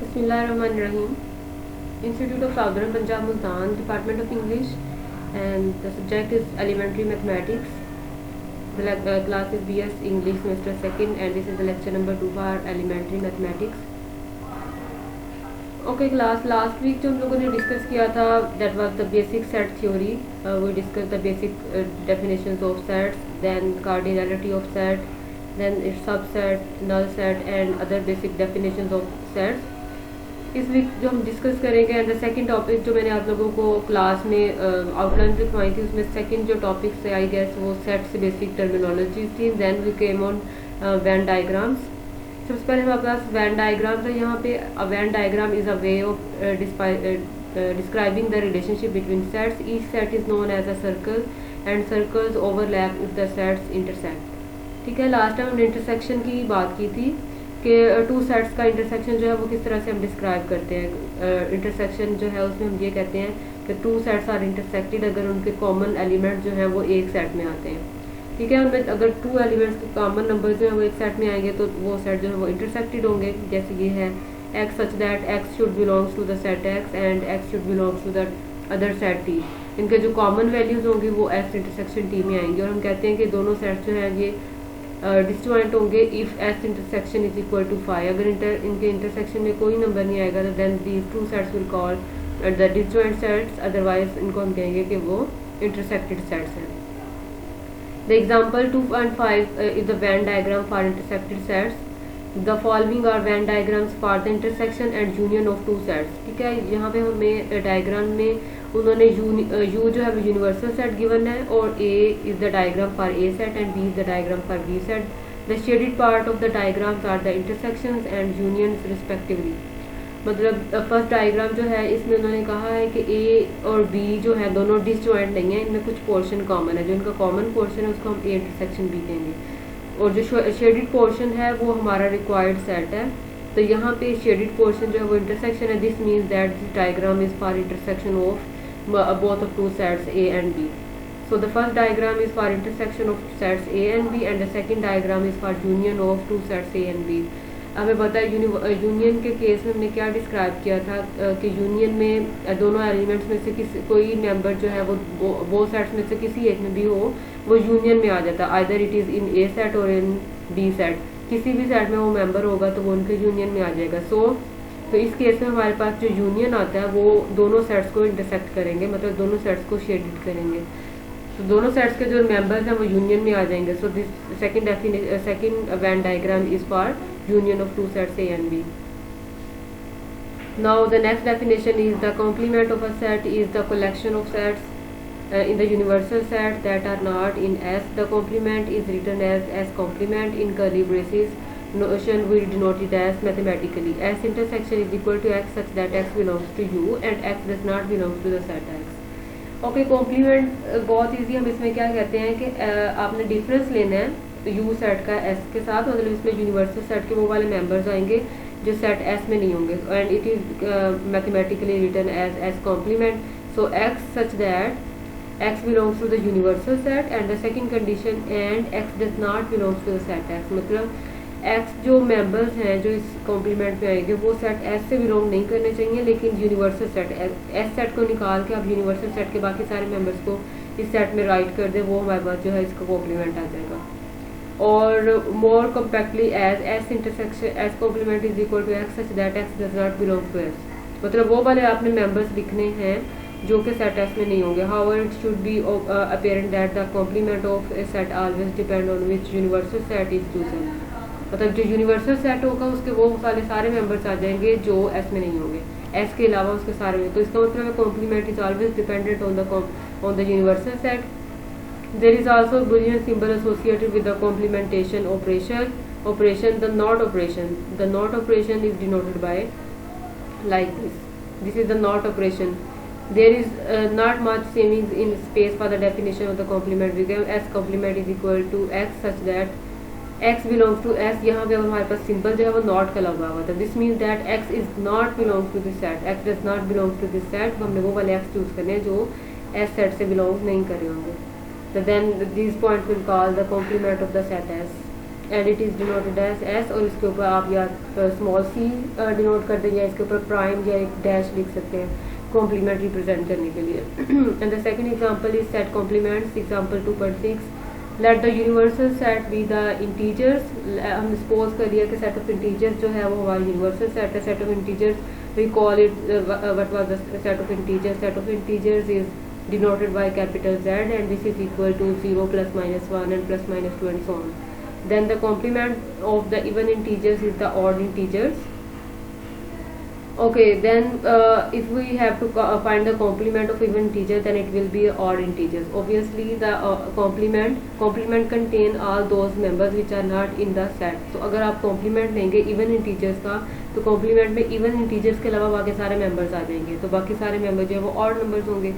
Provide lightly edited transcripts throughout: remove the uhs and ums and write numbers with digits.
Bismillahirrahmanirrahim. Institute of Southern Punjab Multan, Department of English, and the subject is elementary mathematics. The class is BS English semester 2nd, and this is the lecture number 2 for elementary mathematics. Okay class, last week जो हम लोगों ने discuss किया था that was the basic set theory. We discussed the basic definitions of sets, then cardinality of set, then its subset, null set, and other basic definitions of sets. इस week जो हम discuss करेंगे and the second topic जो मैंने आप लोगों को class में आउटलाइन लिखवाई थी, उसमें सेकंड जो टॉपिक से आई गेस वो सेट से बेसिक टर्मिनोलॉजीज थी. Then we came on Venn diagrams. सबसे पहले हमारे पास वैन डायग्राम्स है. यहाँ पे Venn diagram is a way of describing the relationship between sets. Each set is known as a circle and circles overlap if the sets intersect. ठीक है, last time हमने इंटरसेक्शन की बात की थी कि टू सेट्स का इंटरसेक्शन जो है वो किस तरह से हम डिस्क्राइब करते हैं. इंटरसेक्शन जो है उसमें हम ये कहते हैं कि टू सेट्स आर इंटरसेक्टेड अगर उनके कॉमन एलिमेंट जो है वो एक सेट में आते हैं. ठीक है, उनमें अगर टू एलिमेंट्स के कॉमन नंबर जो है वो एक सेट में आएंगे तो वो सेट जो है वो इंटरसेक्टेड होंगे. जैसे ये है X such that X should belongs to the set X and X should belongs to the other set T. इनके जो कॉमन वैल्यूज होंगी वो एक्स इंटरसेक्शन टी में आएंगी. और हम कहते हैं कि दोनों सेट्स जो हैं ये डिस्जॉइंट होंगे if S intersection is equal to 5. अगर इनके इंटरसेक्शन में कोई नंबर नहीं आएगा तो then these two sets will call the disjoint sets. Otherwise इनको हम कहेंगे कि वो इंटरसेक्टेड सेट्स हैं. The example 2.5 is the Venn diagram for intersected sets. The following are Venn diagrams for the intersection and union of two sets. ठीक है, यहाँ पे हमें डायग्राम में उन्होंने यू जो है वो यूनिवर्सल सेट गिवन है और A is the diagram for A set and B is the diagram for B set. The shaded part of the diagrams are the intersections and unions respectively. मतलब first diagram जो है इसमें उन्होंने कहा है कि ए और बी जो है दोनों डिसजॉइंट नहीं है, इनमें कुछ पोर्शन कॉमन है. जो इनका कॉमन पोर्शन है उसको हम ए इंटरसेक्शन बी कहेंगे और जो शेडेड पोर्शन है वो हमारा रिक्वायर्ड सेट है. तो यहाँ पे शेडेड पोर्शन जो है वो इंटरसेक्शन है. This means that this diagram is for intersection of both of two sets A and B. So the first diagram is for intersection of sets A and B and the second diagram is for union of two sets A and B. हमें पता है union के case में हमने क्या describe किया था कि यूनियन में दोनों एलिमेंट्स में से किसी कोई मेंबर जो है वो सेट्स में से किसी एक में भी हो वो यूनियन में आ जाता है. Either it is in A set और इन बी सेट. किसी भी सेट में वो मेंबर होगा तो वो उनके यूनियन में आ जाएगा. तो इस केस में हमारे पास जो यूनियन आता है वो दोनों सेट्स को इंटरसेक्ट करेंगे, मतलब दोनों सेट्स को शेडेड करेंगे. तो दोनों सेट्स के जो मेंबर्स हैं वो यूनियन में आ जाएंगे. So this second Venn diagram is for union of two sets A and B. Now the next definition is the complement of a set is the collection of sets in the universal set that are not in S. The complement is written as S complement in curly braces. Notion we denote it as mathematically. S intersection is equal to X such that X belongs to U and X does not belong to the set X. Okay, complement बहुत easy. हम इसमें क्या कहते हैं कि आपने difference लेना है U सेट का S के साथ, मतलब इसमें यूनिवर्सल सेट के वो वाले मेंबर्स आएंगे जो सेट S में नहीं होंगे and it is mathematically written as S complement. So X such that X belongs to the universal set and the second condition and X does not belongs to the set X. मतलब X जो members हैं जो इस complement में आएंगे वो set S से belong नहीं करने चाहिए, लेकिन यूनिवर्सल सेट S सेट को निकाल के आप यूनिवर्सल सेट के बाकी सारे मेंबर्स को इस सेट में राइट कर दें, वो हमारे पास जो है इसका कॉम्प्लीमेंट आ जाएगा. और more compactly as S intersection S complement is equal to X such that X does not belong to S. मतलब वो वाले आपने मेंबर्स लिखने हैं जो कि सेट एस में नहीं होंगे. However it should be apparent that the complement of a set always depend on which universal set is chosen. मतलब जो यूनिवर्सल सेट होगा उसके वो वाले सारे मेंबर्स आ जाएंगे जो एस में नहीं होंगे, एस के अलावा उसके सारे में. तो इसका मतलब है complement is always dependent on the universal set. There is also Boolean symbol associated with the complementation operation the not operation. The not operation is denoted by like this. This is the not operation. There is not much savings in space for the definition of the complement. We give S complement is equal to X such that X belongs to S. यहाँ पे हमारे पास simple जो है वो not का लगा हुआ था. This means that X is not belongs to this set. X does not belongs to this set. हमने वो वाले X चूज करने हैं जो S सेट से बिलोंग नहीं कर रहे होंगे. So then these points will call the complement of the set S. And it is denoted as S, और इसके ऊपर आप या स्मॉल सी डिनोट कर दें या इसके ऊपर प्राइम या एक डैश लिख सकते हैं कॉम्प्लीमेंट रिप्रेजेंट करने के लिए. And the second example is set complements. Example 2.6, let the universal set be the integers. हम सपोज कर लिया कि सेट ऑफ इंटीजर्स जो है वो हमारा यूनिवर्सल सेट है. Set of integers we call it what was the set of integers. Set of integers is denoted by capital Z, and this is equal to 0 plus minus 1 and plus minus 2 and so on. Then the complement of the even integers is the odd integers. Okay, then if we have to find the complement of even integer, then it will be odd integers. Obviously the complement contain all those members which are not in the set. So अगर आप complement लेंगे even integers का, तो complement में even integers के अलावा बाकी सारे members आ जाएंगे, तो बाकी सारे members जो है वो odd numbers होंगे.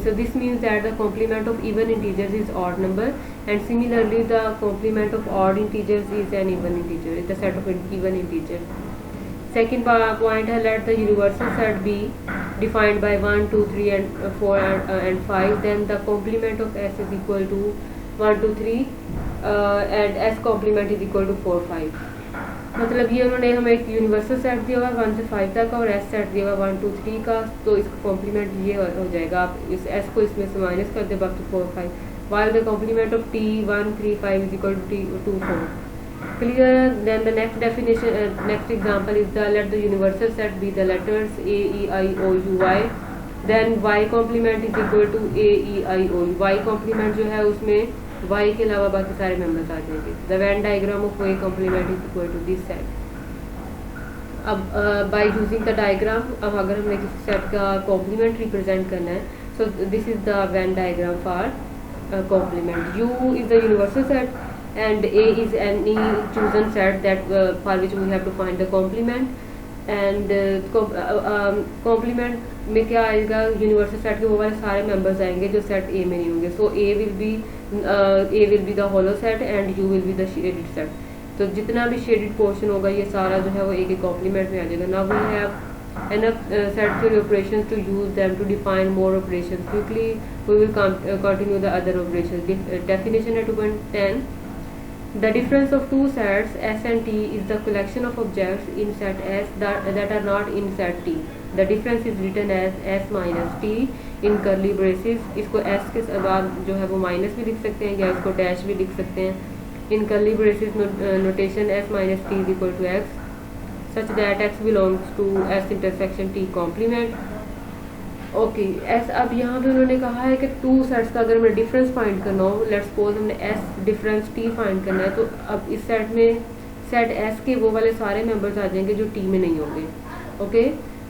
So this means that the complement of even integers is odd number, and similarly the complement of odd integers is an even integer, is the set of even integer. Second point है, let the universal set be defined by 1, 2, 3 and 4 and 5. Then the complement of S is equal to 1, 2, 3 and S complement is equal to 4, 5. मतलब ये उन्होंने हमें एक universal set दिया हुआ 1 से 5 तक का और S सेट दिया हुआ 1, 2, 3 का, तो इसका कॉम्प्लीमेंट ये हो जाएगा. आप इस S को इसमें से माइनस कर दे बाकी 4, 5. while the complement of T 1, 3, 5 is equal to T 2, 4. Clear? Then the next definition, next example is the let the universal set be the letters A, E, I, O, U, Y. Then Y complement is equal to A, E, I, O, U. Y complement जो है उसमें Y के अलावा बाकी सारे members आ जाएंगे. The Venn diagram of Y complement is equal to this set. अब by using the diagram, अब अगर हमें किसी सेट का complement represent करना है, so this is the Venn diagram for complement. U is the universal set and A is any chosen set that for which we have to find the complement. And complement में क्या आएगा, universal set के वो वाले सारे members आएंगे जो set ए में नहीं होंगे. सो A will be the hollow set and U will be the shaded set. तो जितना भी शेडेड पोर्शन होगा ये सारा जो है वो एक कॉम्प्लीमेंट में आ जाएगा. Now we have enough set theory operations to use them to define more operations. Quickly we will continue the other operations. Definition at 2.10. The difference of two sets S and T is the collection of objects in set S that are not in set T. The difference is written as S minus T in curly braces. इसको S के बाद जो है वो minus भी लिख सकते हैं या इसको डैश भी लिख सकते हैं. In curly braces notation S minus T is equal to X such that X belongs to S intersection T complement. Okay S. अब यहाँ पे उन्होंने कहा है कि टू सेट्स का अगर हमें डिफरेंस फाइंड करना हो, लेट्स सपोज हमने एस डिफरेंस टी फाइंड करना है, तो अब इस सेट में सेट एस के वो वाले सारे मेंबर्स आ जाएंगे जो टी में नहीं होंगे. Okay,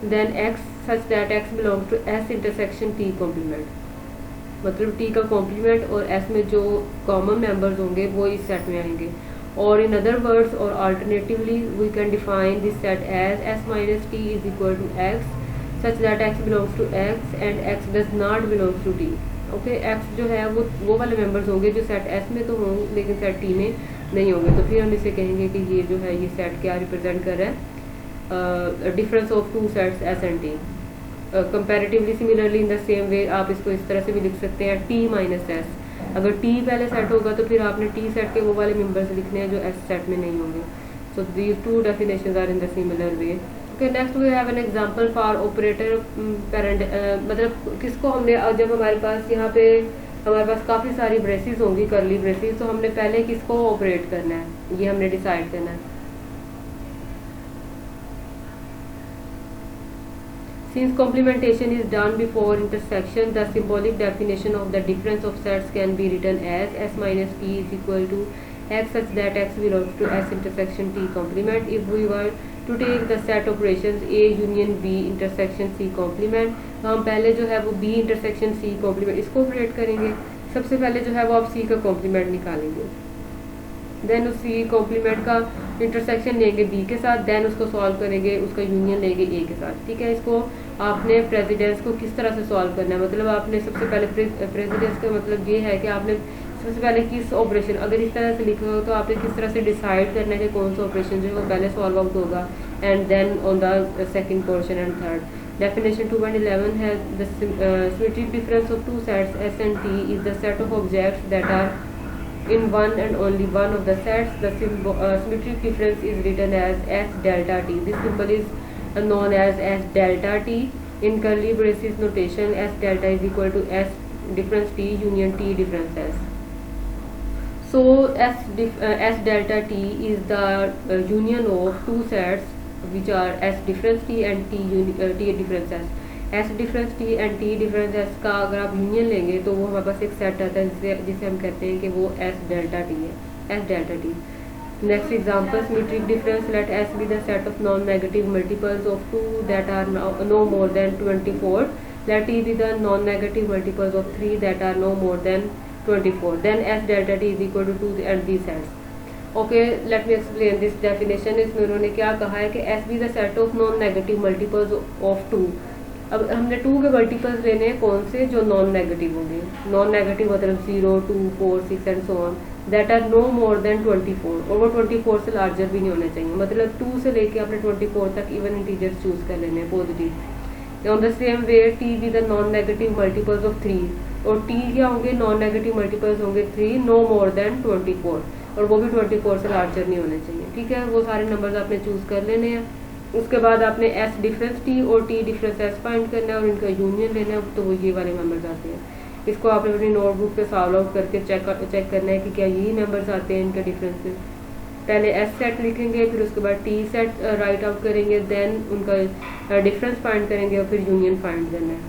then X such that X belongs to S intersection T complement, मतलब टी का कॉम्प्लीमेंट और एस में जो कॉमन मेंबर्स होंगे वो इस सेट में आएंगे. और इन अदर वर्ड्स और alternatively we can define this set as S minus T is equal to X such that x belongs to x and x does not belongs to t. Okay, x जो है वो वाले members होंगे जो set s में तो होंगे लेकिन सेट t में नहीं होंगे. तो फिर हम इसे कहेंगे कि ये जो है ये सेट क्या रिप्रेजेंट कर रहा है, difference of two sets s and t. Comparatively similarly in the same way आप इसको इस तरह से भी लिख सकते हैं t माइनस s. अगर t पहले सेट होगा तो फिर आपने t सेट के वो वाले मेंबर्स लिखने हैं जो s सेट में नहीं होंगे. So these two definitions are in the similar way. Okay, next we have an example for operator parent. मतलब किसको हमने जब हमारे पास यहाँ पे हमारे पास काफ़ी सारी ब्रेसेस होंगी करली ब्रेसेस, तो हमने पहले किसको ऑपरेट करना है ये हमने डिसाइड करना है. Since complementation is done before intersection, the symbolic definition of the difference of sets can be written as S minus T is equal to X such that X belongs to S intersection T complement. If we were to take the set operations A union B intersection C complement, तो हम पहले जो है वो B intersection C complement इसको operate करेंगे. सबसे पहले जो है वो आप C का कॉम्प्लीमेंट निकालेंगे, देन उस C कॉम्प्लीमेंट का इंटरसेक्शन लेंगे B के साथ, देन उसको सॉल्व करेंगे, उसका यूनियन लेंगे A के साथ. ठीक है, इसको आपने प्रेसिडेंस को किस तरह से सॉल्व करना है, मतलब आपने सबसे पहले प्रेसिडेंस का मतलब ये है कि आपने सबसे पहले किस ऑपरेशन, अगर इस तरह से लिखे हो तो आपने किस तरह से डिसाइड करना है कि कौन सा ऑपरेशन जो है वो पहले सॉल्व आउट होगा, and then on the second portion and third. Definition 2.11 has the symmetric difference of two sets S and T is the set of objects that are in one and only one of the sets, the symmetric difference is written as S delta T. This symbol is known as S delta T. In curly braces notation, S delta is equal to S difference T union T difference S. So S delta T is the union of two sets which are S difference T and T difference S. S difference T and T difference S का अगर आप union लेंगे तो वो हमारे पास एक set आता है जिसे हम कहते हैं कि वो एस डेल्टा टी है, S delta T. Next example, symmetric difference, let S be the set of non negative multiples of 2 that are no more than 24. Let T be the non negative multiples of 3 that are no more than 24. Then S delta T is equal to 2 and the sets. Okay, let me explain this definition. इसमें उन्होंने क्या कहा है कि S be the set of non negative multiples of 2. अब हमने 2 के multiples लेने हैं कौन से, जो नॉन नेगेटिव होंगे. नॉन नेगेटिव मतलब 0, 2, 4, 6 and so on, that are no more than 24. और वो 24 से लार्जर भी नहीं होने चाहिए. मतलब 2 से लेके आपने 24 तक इवन इंटीजर्स चूज कर लेने हैं positive. On the same way T be the non negative multiples of 3. और टी क्या होंगे, नॉन नेगेटिव मल्टीपल्स होंगे 3 नो मोर देन 24. और वो भी 24 से लार्जर नहीं होने चाहिए. ठीक है, वो सारे नंबर्स आपने चूज कर लेने हैं. उसके बाद आपने एस डिफरेंस टी और टी डिफरेंस एस फाइंड करना है और इनका यूनियन लेना है. तो वो ये वाले मेंबर्स आते हैं. इसको आपने अपनी नोटबुक पे सॉल्व आउट करके चेक करना है कि क्या यही मेंबर्स आते हैं इनके डिफरेंसेस. पहले एस सेट लिखेंगे, फिर उसके बाद टी सेट राइट आउट करेंगे, देन उनका डिफरेंस फाइंड करेंगे और फिर यूनियन फाइंड करना है.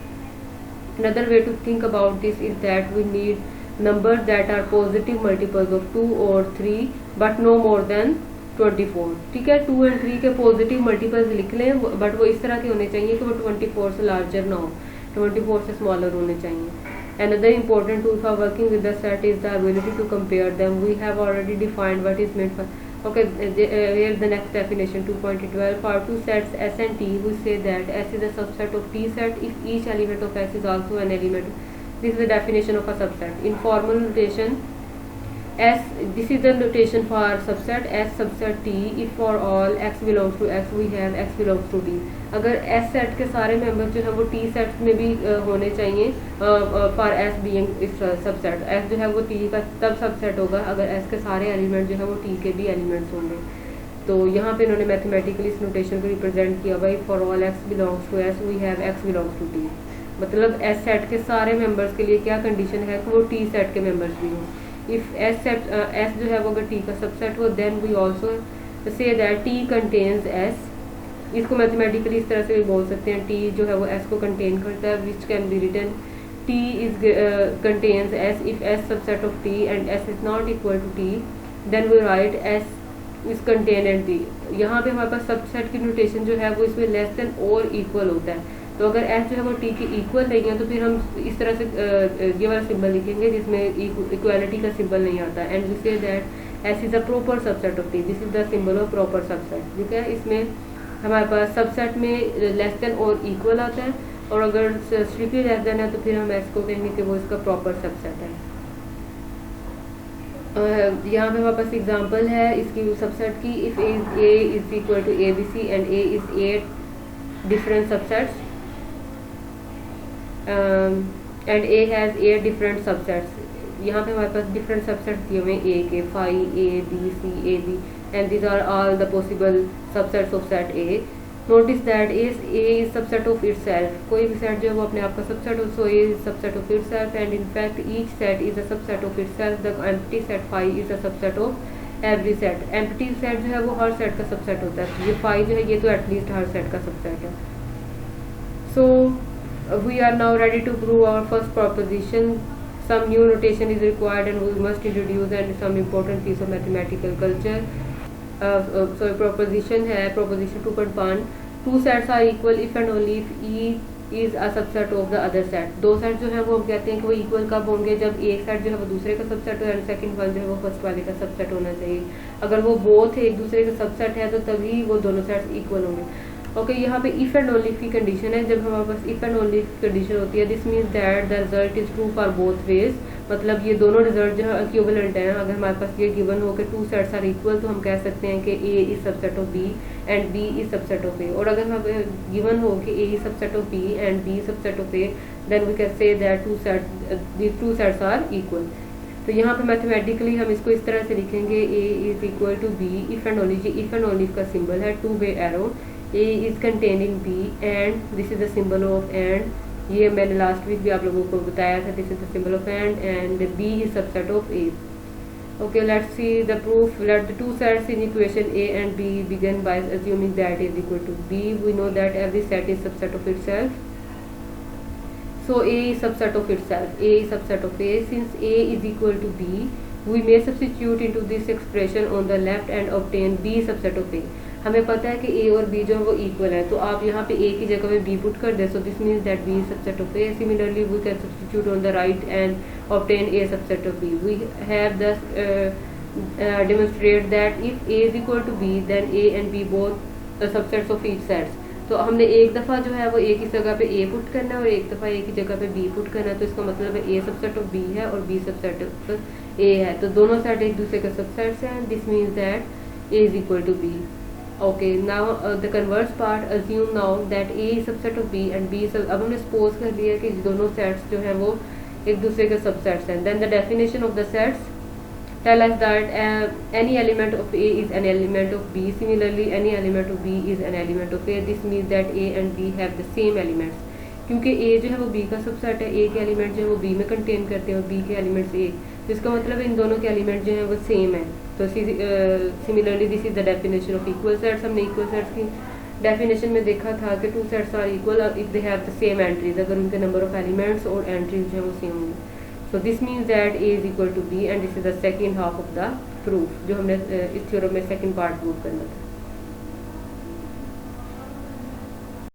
Another way to think about this is that we need numbers that are positive multiples of 2 और 3 बट नो मोर देन 24. ठीक है, 2 एंड 3 के पॉजिटिव मल्टीपल्स लिख लें, बट वो इस तरह के होने चाहिए कि वो 24 से लार्जर ना हो, 24 से स्मॉलर होने चाहिए. Another important tool for working with the set is the ability to compare them. We have already defined what is meant for. Okay, here the next definition 2.12. For two sets S and T, we say that S is a subset of T set if each element of S is also an element. This is the definition of a subset. In formal notation, S, this is the notation for subset S subset T. If for all x belongs to X, we have x belongs to T. अगर S set के सारे members जो है वो T set में भी होने चाहिए फॉर S बीइंग इस सबसेट. S जो है वो T का तब सबसेट होगा अगर S के सारे एलिमेंट जो है वो T के भी एलिमेंट्स होंगे. तो यहाँ पे इन्होंने मैथमेटिकली इस नोटेशन को रिप्रेजेंट किया भाई for all x belongs to S we have x belongs to T. मतलब S सेट के सारे मेंबर्स के लिए क्या कंडीशन है कि वो T सेट के मेंबर्स भी हों. इफ S सेट S जो है वो अगर T का सबसेट हो then we also see that T contains S. इसको मैथमेटिकली इस तरह से भी बोल सकते हैं, T जो है वो S को कंटेन करता है, which can be written T is contains S if S subset of T and S is not equal to T then we write S is contain and T. यहाँ पे हमारे पास सबसेट की notation जो है वो इसमें लेस देन और इक्वल होता है. तो अगर S जो है वो T के इक्वल नहीं है तो फिर हम इस तरह से ये वाला सिंबल लिखेंगे जिसमें इक्वालिटी का सिंबल नहीं आता. And we say that S is a proper subset of T. This is the symbol of proper subset. ठीक है, इसमें हमारे पास सबसेट में लेस देन और इक्वल आता है और अगर स्ट्रिक्टली लेस देन है तो फिर हम S को कहेंगे कि वो इसका प्रॉपर सबसेट है. यहाँ पे हमारे पास एग्जांपल है इसकी सबसेट की. If A is equal to ABC and A is 8 different subsets and A has 8 different subsets. यहाँ पे हमारे पास डिफरेंट सबसेट्स दिए हुए हैं A के, phi A B C A B and these are all the possible subsets of set A. Notice that A is subset of itself. कोई भी set जो है वो अपने आप का सबसेट हो, so A is subset of itself and in fact each set is a subset of itself. The empty set phi is a subset of every set. Empty set जो है वो हर सेट का सबसेट होता है. ये phi जो है ये तो एटलीस्ट हर सेट का सबसेट है. So we are now ready to prove our first proposition. Some new notation is required and we must introduce and some important piece of mathematical culture. So proposition है proposition 2.1. Two sets are equal if and only if E is a subset of the other set. दो set जो है वो हम कहते हैं कि वो इक्वल कब होंगे, जब एक सेट जो है वो दूसरे का सबसेट हो एंड सेकंड वन जो है वो फर्स्ट वाले का सबसेट होना चाहिए. अगर वो बोथ एक दूसरे का सबसेट है तो तभी वो दोनों सेट्स इक्वल होंगे. ओके, यहाँ पे इफ एंड ओनली की कंडीशन है. जब हमारे पास इफ एंड ओनली कंडीशन होती है this means that the result is true for both ways. मतलब ये दोनों रिजल्ट जो है इक्विवेलेंट हैं. अगर हमारे पास ये गिवन हो कि टू सेट्स आर इक्वल तो हम कह सकते हैं कि A is subset of B and B is subset of A. और अगर हमें गिवन हो कि A is subset of B and B subset of A then we can say that two sets are equal. तो यहाँ पे mathematically हम इसको इस तरह से लिखेंगे, a is equal to B if and only, if and only का सिंबल है two way arrow, a is containing b and this is the symbol of and, ये मैंने लास्ट वीक भी आप लोगों को बताया था, this is the symbol of and b is subset of a. Okay, let's see the proof. Let the two sets in equation a and b begin by assuming that a is equal to b. We know that every set is subset of itself. So a is subset of itself. A is subset of a. Since a is equal to b, we may substitute into this expression on the left and obtain b subset of a. हमें पता है कि a और b जो है वो equal है, तो आप यहाँ पे a की जगह पे b पुट कर दें, so this means that b is subset of a. Similarly, we can substitute on the right and obtain a subset of b. We have thus demonstrate that if a is equal to b, then a and b both subsets of each sets. तो हमने एक दफ़ा जो है वो a की जगह पे a पुट करना है और एक दफ़ा a की जगह पे b पुट करना है, तो इसका मतलब है a सबसेट ऑफ b है और b सबसेट ऑफ a है, तो दोनों सेट एक दूसरे के सबसेट्स हैं. This means that a is equal to b. Okay, now the converse part, assume now that a is subset of b and b sub. अब हमने सपोज कर लिया कि दोनों सेट्स जो हैं वो एक दूसरे के सबसेट्स हैं. Then the definition of the sets tell us that any element of a is an element of b. Similarly, any element of b is an element of a. This means that a and b have the same elements. क्योंकि a जो है वो b का subset है, a के element जो है वो b में कंटेन करते हैं और b के एलिमेंट्स a, तो इसका मतलब इन दोनों के एलिमेंट जो हैं वो सेम है. तो similarly this is the definition of equal sets. हमने इक्वल सेट्स की डेफिनेशन में देखा था कि two sets are equal if they have the same entries, अगर उनके नंबर ऑफ एलिमेंट्स और एंट्रीज जो है वो सेम होंगे. So this means that a is equal to b and this is the second half of the proof जो हमने इस थ्योरम में सेकंड पार्ट प्रूव करना था.